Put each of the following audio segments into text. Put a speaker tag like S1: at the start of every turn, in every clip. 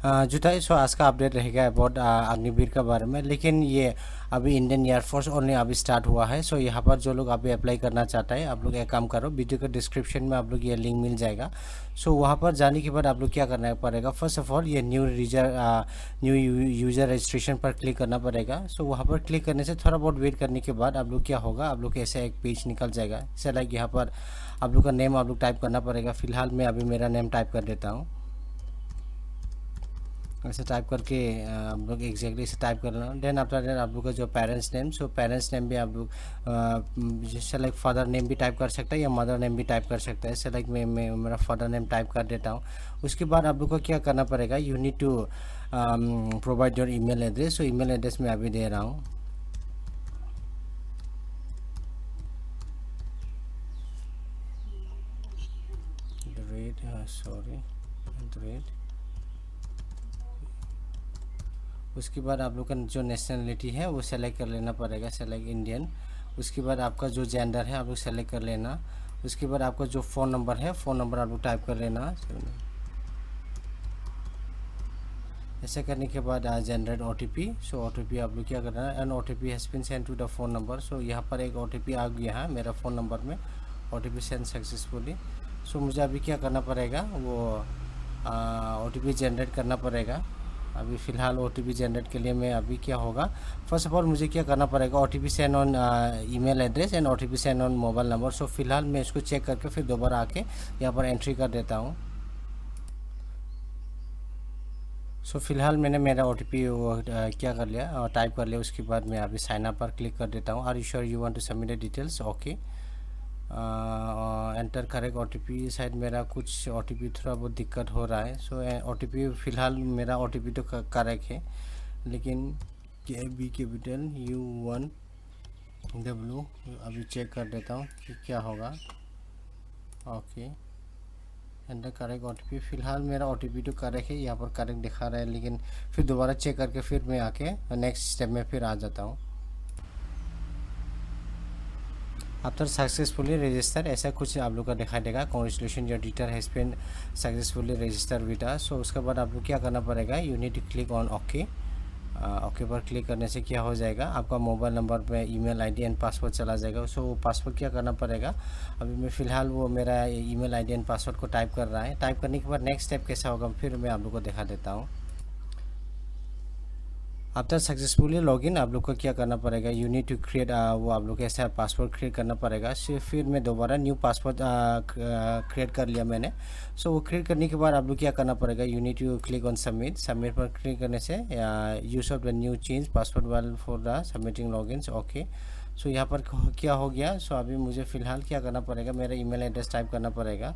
S1: जुटाई सो आज का अपडेट रहेगा अबाउट अग्निवीर के बारे में। लेकिन ये अभी इंडियन एयरफोर्स ओनली अभी स्टार्ट हुआ है। सो यहाँ पर जो लोग अभी अप्लाई करना चाहता है, आप लोग एक काम करो, वीडियो के डिस्क्रिप्शन में आप लोग ये लिंक मिल जाएगा। सो वहाँ पर जाने के बाद आप लोग क्या करना पड़ेगा, फर्स्ट ऑफ ऑल ये न्यू यूज़र रजिस्ट्रेशन पर क्लिक करना पड़ेगा। सो वहाँ पर क्लिक करने से थोड़ा बहुत वेट करने के बाद आप लोग क्या होगा, आप लोग ऐसे एक पेज निकल जाएगा। जैसे लाइक यहाँ पर आप लोग का नेम आप लोग टाइप करना पड़ेगा। फिलहाल मैं अभी मेरा नेम टाइप कर देता हूँ। ऐसे टाइप करके आप लोग एग्जैक्टली इसे टाइप कर लेना। देन आफ्टर देन आप लोग का जो parents name, so parents name भी आप लोग जैसे लाइक फादर नेम भी टाइप कर सकते हैं या मदर नेम भी टाइप कर सकते हैं। जैसे लाइक मैं मेरा फादर नेम टाइप कर देता हूँ। उसके बाद आप लोग को क्या करना पड़ेगा, you need to provide your email address. So email address मैं अभी दे रहा हूँ। उसके बाद आप लोग का जो नेशनलिटी है वो सेलेक्ट कर लेना पड़ेगा, सेलेक्ट इंडियन। उसके बाद आपका जो जेंडर है आप लोग सेलेक्ट कर लेना। उसके बाद आपका जो फ़ोन नंबर है, फ़ोन नंबर आप लोग टाइप कर लेना। ऐसा करने के बाद जनरेट OTP। सो OTP आप लोग क्या करना है, an OTP has been send to the phone number. So यहाँ पर एक OTP आ गया है मेरा फ़ोन नंबर में, OTP सेंड सक्सेसफुली। सो मुझे अभी क्या करना पड़ेगा, वो OTP जनरेट करना पड़ेगा। अभी फ़िलहाल OTP जनरेट के लिए मैं अभी क्या होगा, फर्स्ट ऑफ ऑल मुझे क्या करना पड़ेगा, OTP send on email address and OTP send on mobile number. So फिलहाल मैं इसको चेक करके फिर दोबारा आके यहाँ पर एंट्री कर देता हूँ। सो फिलहाल मैंने मेरा OTP वो क्या कर लिया, टाइप कर लिया। उसके बाद मैं अभी साइन अप पर क्लिक कर देता हूँ। Are you sure you want to submit the details, okay. Enter correct OTP। शायद मेरा कुछ OTP थोड़ा बहुत दिक्कत हो रहा है। सो OTP फ़िलहाल मेरा OTP तो करेक्ट है, लेकिन KB कैपिटल U1W अभी चेक कर देता हूँ कि क्या होगा। Okay, enter correct OTP। फ़िलहाल मेरा OTP तो करेक्ट है, यहाँ पर करेक्ट दिखा रहा है, लेकिन फिर दोबारा चेक करके फिर मैं आके नेक्स्ट स्टेप में फिर आ जाता हूँ। आफ्टर सक्सेसफुली रजिस्टर ऐसा कुछ आप लोग का दिखाई देगा, congratulation your detail has been successfully register with us. So उसके बाद आप लोग क्या करना पड़ेगा, you need to click on okay. Okay पर क्लिक करने से क्या हो जाएगा, आपका मोबाइल नंबर पे ईमेल आईडी एंड पासवर्ड चला जाएगा। सो वो पासवर्ड क्या करना पड़ेगा, अभी मैं फ़िलहाल वो मेरा ईमेल आईडी एंड पासवर्ड को टाइप कर रहा है। टाइप करने के बाद नेक्स्ट स्टेप कैसा होगा फिर मैं आप लोग को दिखा देता हूँ। आफ्टर सक्सेसफुली लॉगिन आप लोग को क्या करना पड़ेगा, यू नीड टू क्रिएट वो आप लोग ऐसा पासवर्ड क्रिएट करना पड़ेगा। फिर मैं दोबारा न्यू पासवर्ड क्रिएट कर लिया मैंने। सो वो क्रिएट करने के बाद आप लोग क्या करना पड़ेगा, you need to click on submit. Submit पर क्लिक करने से use of the new change password will for the submitting logins, okay. So यहाँ पर क्या हो गया, सो अभी मुझे फ़िलहाल क्या करना पड़ेगा, मेरा ईमेल एड्रेस टाइप करना पड़ेगा।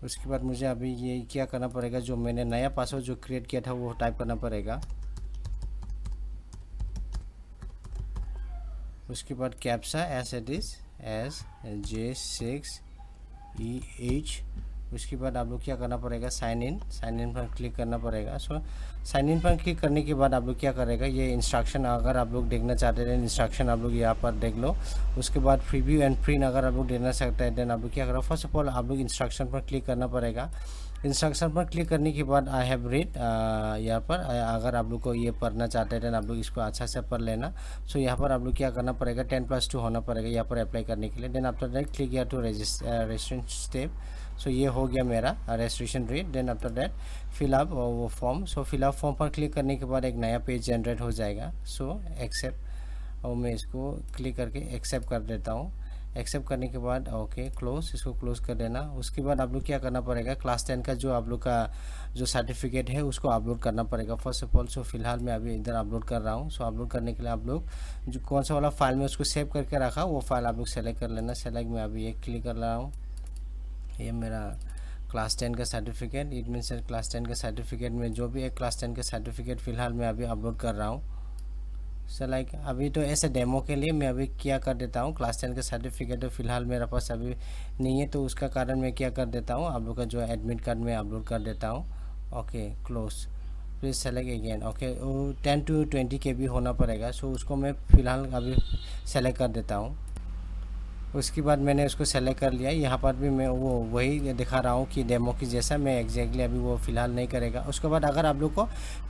S1: उसके बाद मुझे अभी ये क्या करना पड़ेगा, जो मैंने नया पासवर्ड जो क्रिएट किया था वो टाइप करना पड़ेगा। उसके बाद कैप्सा एस इट इज़ SJ6EH। उसके बाद आप लोग क्या करना पड़ेगा, साइन इन पर क्लिक करना पड़ेगा। सो साइन इन पर क्लिक करने के बाद आप लोग क्या करेगा, ये इंस्ट्रक्शन अगर आप लोग देखना चाहते हैं इंस्ट्रक्शन आप लोग यहाँ पर देख लो। उसके बाद प्रीव्यू एंड प्रिंट अगर आप लोग देखना चाहते हैं देन आप लोग क्या करो, फर्स्ट ऑफ ऑल आप लोग इंस्ट्रक्शन पर क्लिक करना पड़ेगा। इंस्ट्रक्शन पर क्लिक करने के बाद आई हैव रीड यहाँ पर अगर आप लोग को ये पढ़ना चाहते हैं आप लोग इसको अच्छा से पढ़ लेना। सो यहाँ पर आप लोग क्या करना पड़ेगा, 10+2 होना पड़ेगा यहाँ पर अप्लाई करने के लिए। देन आफ्टर दैट क्लिक या टू रजिस्ट्रेशन स्टेप। सो ये हो गया मेरा registration rate. Then after that fill up वो फॉर्म। सो फिलअप फॉर्म पर क्लिक करने के बाद एक नया पेज जनरेट हो जाएगा। सो एक्सेप्ट, और मैं इसको क्लिक करके एक्सेप्ट कर देता हूँ। एक्सेप्ट करने के बाद ओके क्लोज, इसको क्लोज कर देना। उसके बाद आप लोग क्या करना पड़ेगा, क्लास 10 का जो आप लोग का जो सर्टिफिकेट है उसको अपलोड करना पड़ेगा फर्स्ट ऑफ ऑल। सो फिलहाल मैं अभी इधर अपलोड कर रहा हूँ। सो अपलोड करने के लिए आप लोग जो कौन सा वाला फाइल में उसको सेव करके रखा वो फाइल आप लोग सेलेक्ट कर लेना। सेलेक्ट में अभी ये क्लिक कर रहा हूँ, ये मेरा क्लास 10 का सर्टिफिकेट। इट मीन्स क्लास 10 का सर्टिफिकेट में जो भी है क्लास 10 का सर्टिफिकेट फ़िलहाल मैं अभी अपलोड कर रहा हूँ। सो लाइक अभी तो ऐसे डेमो के लिए मैं अभी क्या कर देता हूँ, क्लास 10 का सर्टिफिकेट तो फ़िलहाल मेरे पास अभी नहीं है, तो उसका कारण मैं क्या कर देता हूँ, आप लोग का जो एडमिट कार्ड में अपलोड कर देता हूँ। Okay close, please select again. Okay वो 10 to 20 KB होना पड़ेगा। सो उसको मैं फ़िलहाल अभी सेलेक्ट कर देता हूँ। उसके बाद मैंने उसको सेलेक्ट कर लिया। यहाँ पर भी मैं वो वही दिखा रहा हूँ कि डेमो की जैसा, मैं एग्जैक्टली अभी वो फ़िलहाल नहीं करेगा। उसके बाद अगर आप लोग को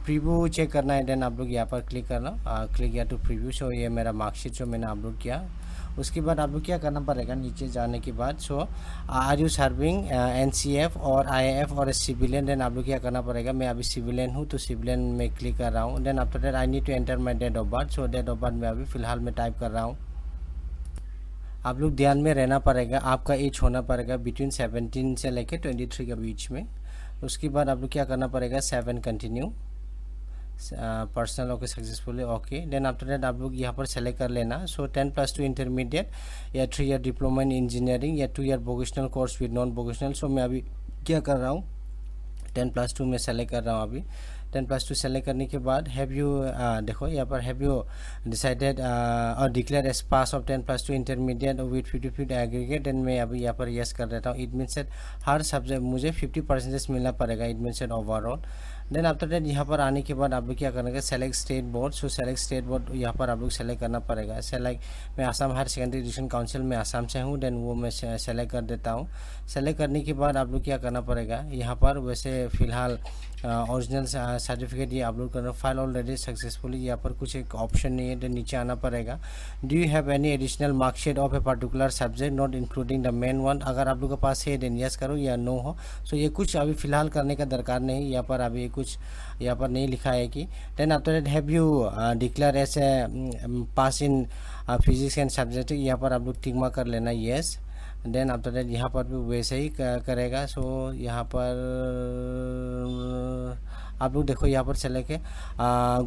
S1: प्रीव्यू चेक करना है देन आप लोग यहाँ पर क्लिक करना, क्लिक किया टू प्रीव्यू। सो ये मेरा मार्कशीट जो मैंने अपलोड किया। उसके बाद आप लोग क्या करना पड़ेगा, नीचे जाने के बाद सो आर यू सर्विंग NCF और IAF और सिविलियन, देन आप लोग क्या करना पड़ेगा। मैं अभी सिविलियन हूँ तो सिविलियन में क्लिक कर रहा हूँ। Then after that I need to enter my date of birth. So date of birth में अभी फ़िलहाल मैं टाइप कर रहा हूँ। आप लोग ध्यान में रहना पड़ेगा, आपका एज होना पड़ेगा बिटवीन 17 से लेकर 23 के बीच में। उसके बाद आप लोग क्या करना पड़ेगा, 7 continue personal okay successfully okay. Then after that आप लोग यहाँ पर सेलेक्ट कर लेना। सो 10+2 इंटरमीडिएट या 3 ईयर डिप्लोमा इन इंजीनियरिंग या 2 year vocational course with non vocational. So मैं अभी क्या कर रहा हूँ, 10+2 में सेलेक्ट कर रहा हूँ अभी। 10+2 सेलेक्ट करने के बाद हैव यू देखो यहाँ पर हैव यू डिसाइडेड और declare as pass of 10+2 intermediate with 50 aggregate. Then मैं अभी यहाँ पर यस कर देता हूँ। इट मीन्स दैट हर सब्जेक्ट मुझे 50% मिलना पड़ेगा, it means that overall. Then after that यहाँ पर आने के बाद आप लोग क्या करेंगे, select state board. So select state board यहाँ पर आप लोग सेलेक्ट करना पड़ेगा। सेलेक्ट मैं Assam higher secondary education council में आसाम से हूँ, देन वो मैं सेलेक्ट कर देता हूँ। सेलेक्ट करने के बाद आप लोग क्या करना पड़ेगा, यहाँ पर वैसे फ़िलहाल ओरिजिनल सर्टिफिकेट ये अपलोड करना, फाइल ऑलरेडी सक्सेसफुली, यहाँ पर कुछ एक ऑप्शन नहीं है, देन नीचे आना पड़ेगा। Do you have any additional marksheet of a particular subject not including the main one. अगर आप लोग के पास है देन यस करो या नो हो। सो ये कुछ अभी फ़िलहाल करने का दरकार नहीं, यहाँ पर अभी कुछ यहाँ पर नहीं लिखा है कि। Then after that have you declare as a pass in physics and subject, यहाँ पर आप लोग टिक मार्क कर लेना येस। देन आफ्टर दैट यहाँ पर भी वैसे ही करेगा। सो यहाँ पर आप लोग देखो यहाँ पर सेलेक्ट है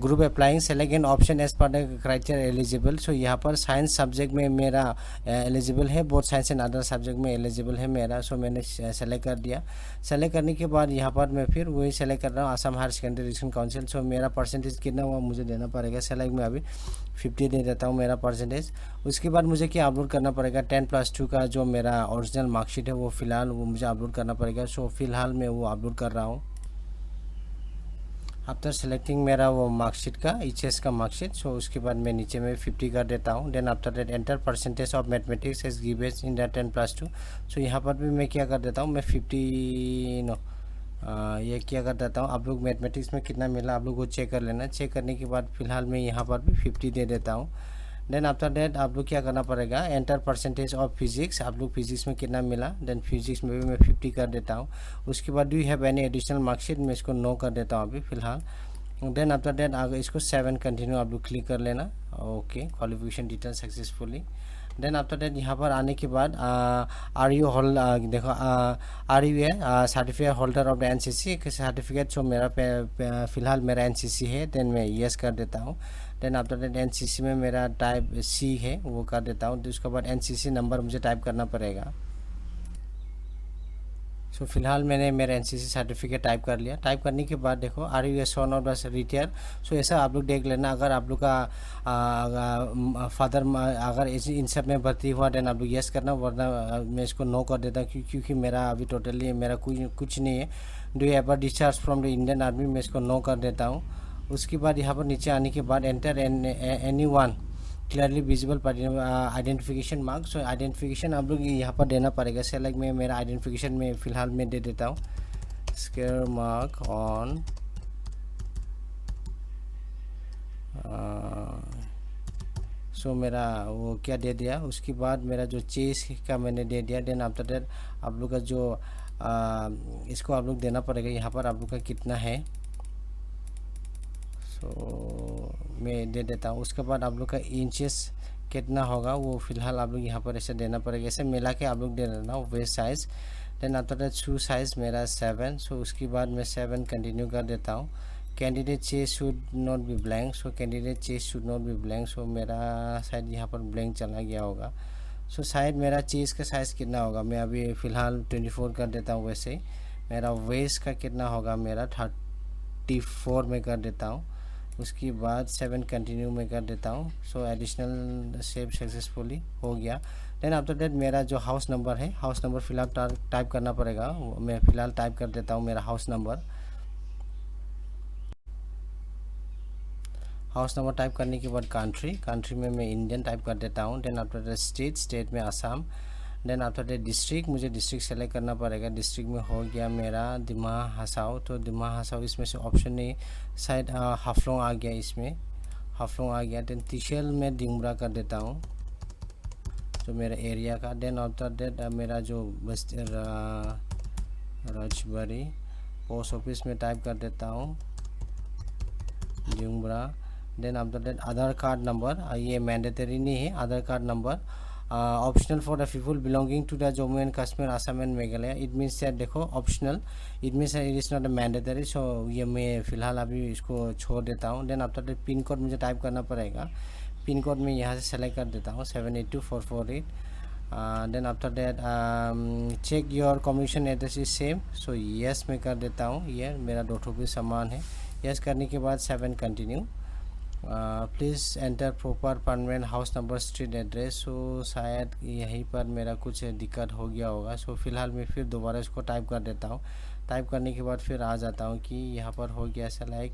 S1: group applying select an option as per the criteria eligible. So यहाँ पर साइंस सब्जेक्ट में मेरा एलिजिबल है, both science and other subject में एलिजिबल है मेरा। सो मैंने सेलेक्ट कर दिया। सेलेक्ट करने के बाद यहाँ पर मैं फिर वही सेलेक्ट कर रहा हूँ, Assam higher secondary education council. So मेरा परसेंटेज कितना हुआ मुझे देना पड़ेगा। सेलेक्ट में अभी 50 दे देता हूँ मेरा परसेंटेज। उसके बाद मुझे क्या अपलोड करना पड़ेगा, 10+2 का जो मेरा ओरिजिनल मार्कशीट है वो फ़िलहाल वो मुझे अपलोड करना पड़ेगा। सो फ़िलहाल मैं वो अपलोड कर रहा हूँ। आफ्टर सेलेक्टिंग मेरा वो मार्कशीट का HS का मार्कशीट। सो उसके बाद मैं नीचे में 50 कर देता हूँ। Then after that enter percentage of mathematics as given in the 10+2। So यहाँ पर भी मैं क्या कर देता हूँ, मैं 50 नो ये क्या कर देता हूँ। आप लोग मैथमेटिक्स में कितना मिला आप लोग वो चेक कर लेना। चेक करने के बाद फ़िलहाल मैं यहाँ पर भी 50 दे देता हूँ। देन आफ्टर दैट आप लोग क्या करना पड़ेगा, एंटर परसेंटेज ऑफ फिजिक्स, आप लोग फिजिक्स में कितना मिला। देन फिजिक्स में भी मैं 50 कर देता हूँ। उसके बाद do you have any additional marksheet, मैं इसको नो कर देता हूँ अभी फ़िलहाल। देन आफ्टर दैट आगे इसको 7 कंटिन्यू आप लोग क्लिक कर लेना। Okay, qualification detail successfully. Then after that यहाँ पर आने के बाद आर यू होल्ड देखो are you a certificate holder of the NCC certificate. So मेरा फ़िलहाल मेरा NCC है, देन मैं यस कर देता हूँ। देन आफ्टर दैट NCC में मेरा टाइप C है वो कर देता हूँ। तो उसके बाद NCC नंबर मुझे टाइप करना पड़ेगा। सो फिलहाल मैंने मेरा NCC सर्टिफिकेट टाइप कर लिया। टाइप करने के बाद देखो are you a son of the retire. So ऐसा आप लोग देख लेना, अगर आप लोग का फादर अगर इन सब में भर्ती हुआ देन आप लोग यस करना, वरना मैं इसको नो कर देता हूँ क्योंकि मेरा अभी टोटली मेरा कुछ नहीं है। Do you ever discharge from the Indian army, मैं इसको नो कर देता हूँ। उसके बाद यहाँ पर नीचे आने के बाद enter any one clearly visible identification mark. So identification आप लोग यहाँ पर देना पड़ेगा। सेलेक्ट में मेरा आइडेंटिफिकेशन में फ़िलहाल मैं दे देता हूँ स्क्वायर मार्क ऑन सो मेरा वो क्या दे दिया। उसके बाद मेरा जो चेस का मैंने दे दिया। देन आफ्टर दैट आप लोग का जो इसको आप लोग देना पड़ेगा यहाँ पर आप लोग का कितना है। तो मैं दे देता हूँ। उसके बाद आप लोग का इंचेस कितना होगा वो फ़िलहाल आप लोग यहाँ पर ऐसे देना पड़ेगा। ऐसे मिला के आप लोग दे देना waist size. Then after that shoe size मेरा 7। सो उसके बाद मैं 7 कंटिन्यू कर देता हूँ। Candidate chess should not be blank. So candidate chess should not be blank. So मेरा शायद यहाँ पर ब्लैंक चला गया होगा। सो शायद मेरा चेस का साइज़ कितना होगा, मैं अभी फ़िलहाल 24 कर देता हूँ। वैसे मेरा वेस्ट का कितना होगा, मेरा 34 में कर देता हूँ। उसके बाद 7 कंटिन्यू में कर देता हूँ। सो एडिशनल सेव सक्सेसफुली हो गया। देन आफ्टर दैट मेरा जो हाउस नंबर है, हाउस नंबर फिलहाल टाइप करना पड़ेगा। मैं फ़िलहाल टाइप कर देता हूँ मेरा house number. House number type करने के बाद कंट्री में मैं इंडियन टाइप कर देता हूँ। देन आफ्टर दैट स्टेट में Assam. Then after that district, मुझे डिस्ट्रिक्ट सेलेक्ट करना पड़ेगा। डिस्ट्रिक्ट में हो गया मेरा दिमा हसाओ, तो दिमा हसाओ इसमें से ऑप्शन नहीं, शायद हाफलोंग आ गया, इसमें हाफलोंग आ गया। देन तिशल में डिंगरा कर देता हूँ जो मेरा एरिया का। देन आफ्टर दैट मेरा जो बस्ती राजबाड़ी पोस्ट ऑफिस में टाइप कर देता हूँ Dingra. Then after that Aadhaar card number, ये मैंडेटरी नहीं है, Aadhaar card number optional for the people belonging to the Jammu and Kashmir, Assam and Meghalaya. It means that देखो optional, it means it is not a mandatory. So ये मैं फ़िलहाल अभी इसको छोड़ देता हूँ। Then after that pin code मुझे टाइप करना पड़ेगा। पिन कोड में यहाँ से सेलेक्ट कर देता हूँ 782448। Then after that check your communication address is same, so yes मैं कर देता हूँ। ये मेरा डॉट भी समान है। यस करने के बाद 7 continue. Please enter proper permanent house number street address. So शायद यहीं पर मेरा कुछ दिक्कत हो गया होगा। सो फ़िलहाल मैं फिर दोबारा इसको टाइप कर देता हूँ। टाइप करने के बाद फिर आ जाता हूँ कि यहाँ पर हो गया ऐसा, लाइक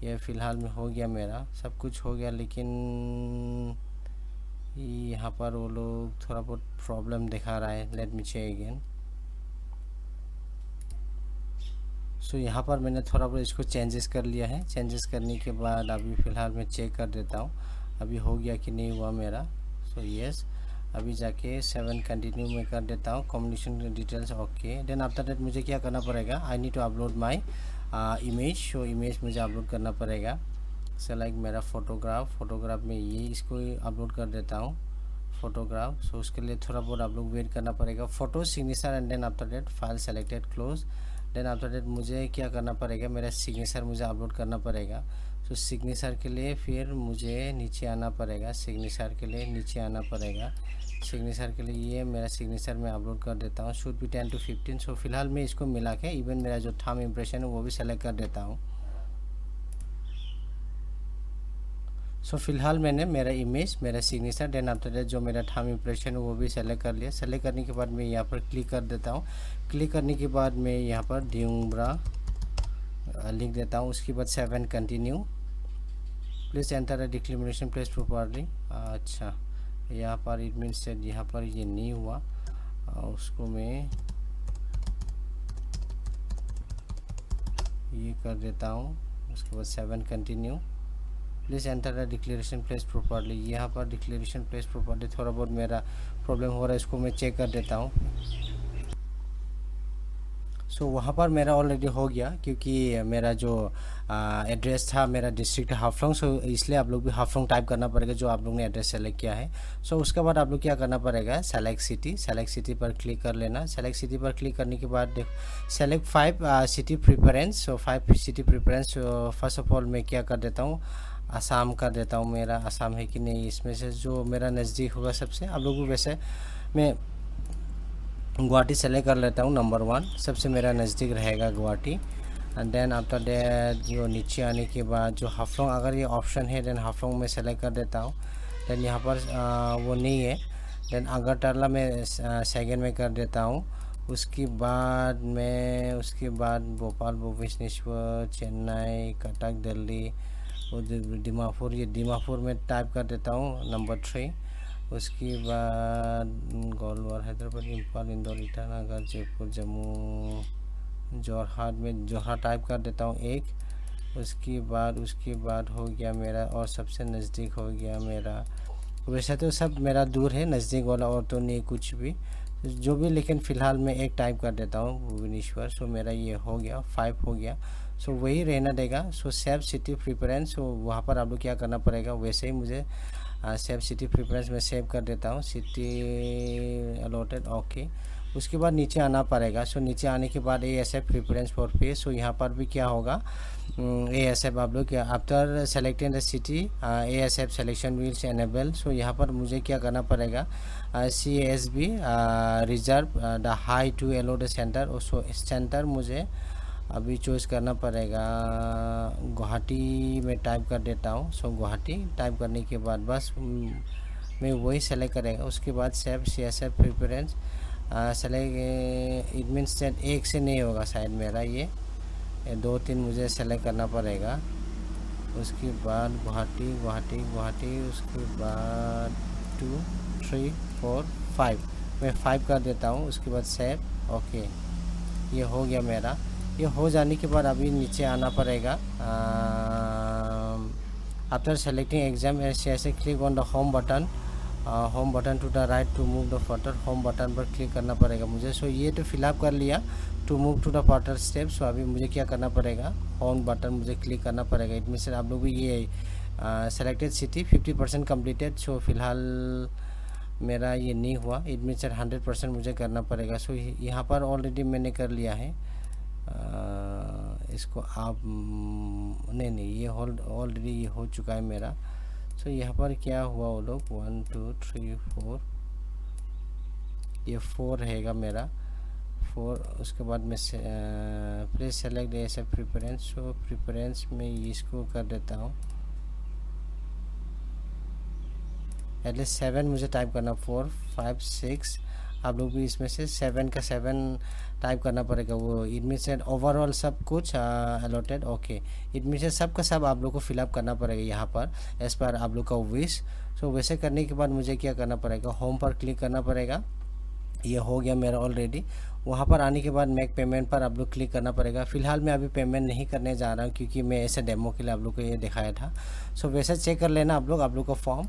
S1: ये फ़िलहाल में हो गया, मेरा सब कुछ हो गया, लेकिन यहाँ पर वो लोग थोड़ा बहुत प्रॉब्लम दिखा रहा है। Let me check again. So यहाँ पर मैंने थोड़ा बहुत इसको चेंजेस कर लिया है। चेंजेस करने के बाद अभी फ़िलहाल मैं चेक कर देता हूँ अभी हो गया कि नहीं हुआ मेरा। सो यस, अभी जाके 7 कंटिन्यू में कर देता हूँ। Communication details okay. Then after that मुझे क्या करना पड़ेगा, I need to upload my image. So image मुझे अपलोड करना पड़ेगा। सो लाइक मेरा फोटोग्राफ में ये इसको अपलोड कर देता हूँ फोटोग्राफ। सो उसके लिए थोड़ा बहुत आप लोग वेट करना पड़ेगा। Photo signature and then after that file selected close. Then after that मुझे क्या करना पड़ेगा, मेरा सिग्नेचर मुझे अपलोड करना पड़ेगा। तो सिग्नेचर के लिए फिर मुझे नीचे आना पड़ेगा, सिग्नेचर के लिए नीचे आना पड़ेगा। सिग्नेचर के लिए ये मेरा सिग्नेचर मैं अपलोड कर देता हूँ। Should be 10 to 15। सो फिलहाल मैं इसको मिला के इवन मेरा जो थंब इम्प्रेशन है वो भी सेलेक्ट कर देता हूँ। सो फिलहाल मैंने मेरा इमेज, मेरा सिग्नेचर, देन आफ्टर दैट जो मेरा थंब इम्प्रेशन है वो भी सेलेक्ट कर लिया। सेलेक्ट करने के बाद मैं यहाँ पर क्लिक कर देता हूँ। क्लिक करने के बाद मैं यहाँ पर डिंगरा लिख देता हूँ। उसके बाद 7 continue. Please enter the declaration place properly. अच्छा, यहाँ पर इट मीन्स यहाँ पर ये नहीं हुआ, उसको मैं ये कर देता हूँ। उसके बाद 7 continue. Please enter the declaration place properly. यहाँ पर डिक्लेरेशन प्लेस प्रॉपर्ली थोड़ा बहुत मेरा प्रॉब्लम हो रहा है, इसको मैं चेक कर देता हूँ। सो वहाँ पर मेरा ऑलरेडी हो गया, क्योंकि मेरा जो एड्रेस था मेरा डिस्ट्रिक्ट हाफलोंग। सो इसलिए आप लोग भी हाफलोंग टाइप करना पड़ेगा जो आप लोग ने एड्रेस सेलेक्ट किया है। सो उसके बाद आप लोग क्या करना पड़ेगा, सेलेक्ट सिटी पर क्लिक कर लेना। सेलेक्ट सिटी पर क्लिक करने के बाद देखो select 5 city preference. So 5 city preference first of all मैं क्या कर देता हूँ, आसाम कर देता हूँ। मेरा आसाम है कि नहीं, इसमें से जो मेरा नज़दीक होगा सबसे, आप लोगों को वैसे मैं गुवाहाटी सेलेक्ट कर लेता हूँ। नंबर 1 सबसे मेरा नज़दीक रहेगा Guwahati. And then after that जो नीचे आने के बाद जो हाफलोंग, अगर ये ऑप्शन है देन हाफलोंग में सेलेक्ट कर देता हूँ। देन यहाँ पर वो नहीं है, देन अगरतला में सेकेंड में कर देता हूँ। उसके बाद भोपाल, भुवनेश्वर, चेन्नई, कटक, दिल्ली, दिमापुर, ये दिमापुर में टाइप कर देता हूँ नंबर 3। उसके बाद गौलवार, हैदराबाद, इम्फाल, इंदौर, ईटानगर, जयपुर, जम्मू, जोरहाट में जोरहाट टाइप कर देता हूँ 1। उसके बाद हो गया मेरा, और सबसे नज़दीक हो गया मेरा, वैसे तो सब मेरा दूर है, नज़दीक वाला और तो नहीं कुछ भी जो भी, लेकिन फ़िलहाल मैं 1 टाइप कर देता हूँ भुवनेश्वर। सो मेरा ये हो गया 5 हो गया। सो वही रहना देगा। सो सेव सिटी प्रिफरेंस, सो वहाँ पर आप लोग क्या करना पड़ेगा, वैसे ही मुझे सेव सिटी प्रिफरेंस में सेव कर देता हूँ, सिटी अलॉटेड ओके। उसके बाद नीचे आना पड़ेगा। सो नीचे आने के बाद ASF प्रिफरेंस फॉर पे। सो यहाँ पर भी क्या होगा, ASF आप लोग क्या, after selecting the city ASF selection will enable. So यहाँ पर मुझे क्या करना पड़ेगा, CASB reserve the high to allow the centre. So centre मुझे अभी चॉइस करना पड़ेगा, गुवाहाटी में टाइप कर देता हूँ। सो गुवाहाटी टाइप करने के बाद बस मैं वही सेलेक्ट करेगा। उसके बाद save CSF preference select, it means set 1 से नहीं होगा शायद मेरा, ये 2-3 मुझे सेलेक्ट करना पड़ेगा। उसके बाद गुवाहाटी गुवाहाटी गुवाहाटी, उसके बाद 2 3 4 5, मैं 5 कर देता हूँ। उसके बाद सेव। ओके, ये हो गया मेरा। ये हो जाने के बाद अभी नीचे आना पड़ेगा। आफ्टर सेलेक्टिंग एग्जाम ऐसे click on the home button, home button to the right to move the further, home button पर क्लिक करना पड़ेगा मुझे। सो ये तो फिलअप कर लिया to move to the further step. So अभी मुझे क्या करना पड़ेगा, होम बटन मुझे क्लिक करना पड़ेगा। इट मीन्स आप लोग भी ये सेलेक्टेड सिटी 50% कम्प्लीटेड। सो फिलहाल मेरा ये नहीं हुआ, इट मीन्स 100% मुझे करना पड़ेगा। सो यहाँ पर ऑलरेडी मैंने कर लिया है। इसको आप नहीं ये ऑलरेडी ये हो चुका है मेरा। सो यहाँ पर क्या हुआ, वो लोग 1 2 3 4, ये 4 रहेगा मेरा 4। उसके बाद मैं प्लीज सेलेक्ट ऐसे प्रिफरेंस। सो प्रिफरेंस में इसको कर देता हूँ एटलीस्ट 7 मुझे टाइप करना, 4 5 6। आप लोग भी इसमें से 7 का 7 टाइप करना पड़ेगा। वो इट मीन्स ओवरऑल सब कुछ अलॉटेड। ओके, इट मीन्स सब का सब आप लोग को फिलअप करना पड़ेगा यहाँ पर एज पर आप लोग का विश। सो वैसे करने के बाद मुझे क्या करना पड़ेगा, होम पर क्लिक करना पड़ेगा। ये हो गया मेरा ऑलरेडी। वहाँ पर आने के बाद मेक पेमेंट पर आप लोग क्लिक करना पड़ेगा। फिलहाल मैं अभी पेमेंट नहीं करने जा रहा हूँ क्योंकि मैं ऐसे डेमो के लिए आप लोग को ये दिखाया था। सो वैसे चेक कर लेना आप लोग का फॉर्म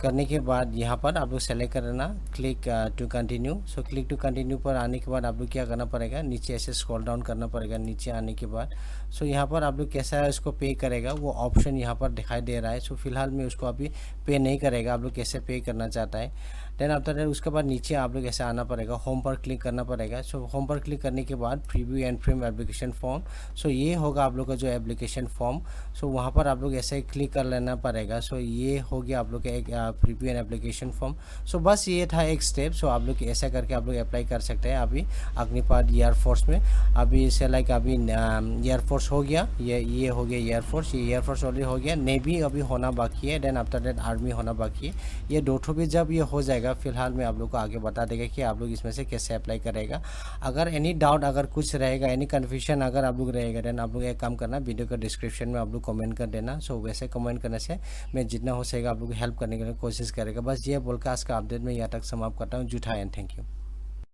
S1: करने के बाद यहाँ पर आप लोग सेलेक्ट करना click to continue. So click to continue पर आने के बाद आप लोग क्या करना पड़ेगा, नीचे ऐसे स्क्रॉल डाउन करना पड़ेगा। नीचे आने के बाद सो यहाँ पर आप लोग कैसा है उसको पे करेगा, वो ऑप्शन यहाँ पर दिखाई दे रहा है। सो फिलहाल मैं उसको अभी पे नहीं करेगा, आप लोग कैसे पे करना चाहता है। देन आफ्टर दैट उसके बाद नीचे आप लोग ऐसे आना पड़ेगा, होम पर क्लिक करना पड़ेगा। सो होम पर क्लिक करने के बाद preview and frame application form. So ये होगा आप लोग का जो एप्लीकेशन फॉर्म। सो वहाँ पर आप लोग ऐसे क्लिक कर लेना पड़ेगा। सो ये हो गया आप लोग का एक प्रीव्यू एंड एप्लीकेशन फॉर्म। सो बस ये था एक स्टेप। सो आप लोग ऐसा करके आप लोग अप्लाई कर सकते हैं अभी अग्निपथ एयरफोर्स में। अभी इसे लाइक अभी एयरफोर्स हो गया, ये हो गया एयरफोर्स, ये एयरफोर्स ऑलरेडी हो गया। नेवी अभी होना बाकी है, देन आफ्टर दैट आर्मी होना बाकी है। ये दोनों भी जब ये हो जाएगा फिलहाल मैं आप लोग को आगे बता देगा कि आप लोग इसमें से कैसे अप्लाई करेगा। अगर एनी डाउट अगर कुछ रहेगा, एनी कन्फ्यूजन अगर आप लोग रहेगा, देन आप लोग एक काम करना, वीडियो का डिस्क्रिप्शन में आप लोग कमेंट कर देना। सो वैसे कमेंट करने से मैं जितना हो सकेगा आप लोग को हेल्प करने की कोशिश करेगा। बस ये बोलकर आज का अपडेट मैं यहाँ तक समाप्त करता हूँ। जूठा एंड थैंक यू।